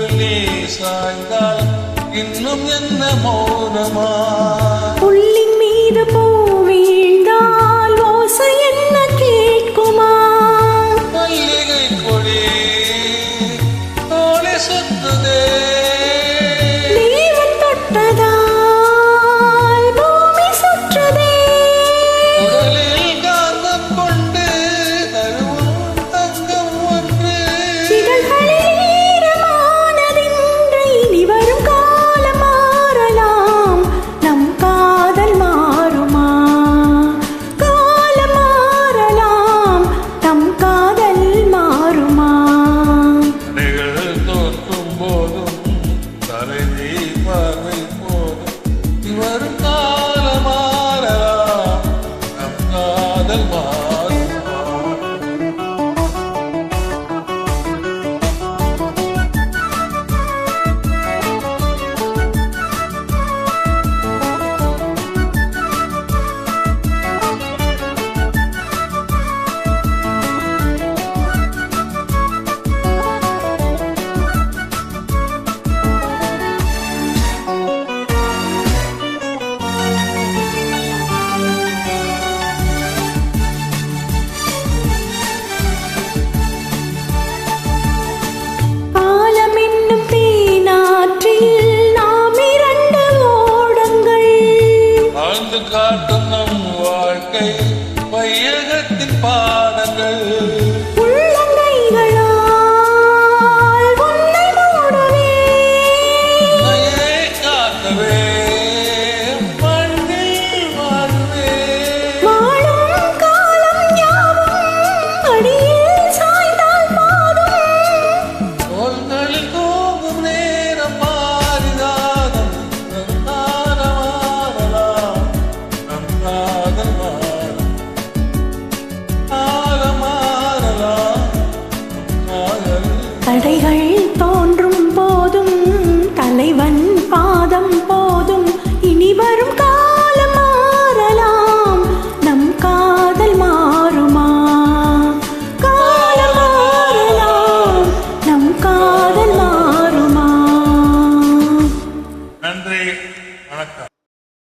தோளில் நீ சாய்ந்தால் இன்னும் என்ன மௌனமா புள்ளின் மீது பூ வீழ்ந்தால் ஓசை என்ன கேட்குமா மல்லிகை கொடி தோளை சுத்துதே தேவன் தொட்டதால் பூமி சுற்றுதே உடலில் காந்தம் கொண்டு தருவோம் தங்கம் ஒன்று இதழ்களில் ஈரமானதின்று இனி வரும் காலம் மாறலாம் நம் காதல் மாறுமா காலம் மாறலாம் நம் காதல் மாறுமா நிகழ் தோற்றும் போதும் தலைவி பார்வை போதும் இவரும் காலம் மாறலாம் நம் காதல் மாறுமா பாலம் என்னும் தேனாற்றில் நாம் இரண்டு ஓடங்கள் வாழ்ந்து காட்டும் நம் வாழ்க்கை வையகத்தின் பாடங்கள் உள்ளங்கைகளால் உன்னை மூடவே உன்னையே காக்கவே மண்ணில் வாழ்வே வாழும் காலம் யாவும் அடியில் சாய்ந்தால் போதும் தோள்களில் தூங்கும் நேரம் மாறினாலும் நம் காலம் மாறலாம் நம் காதல் மாறலாம் காலம் மாறலாம் நம் காதல் தடைகள்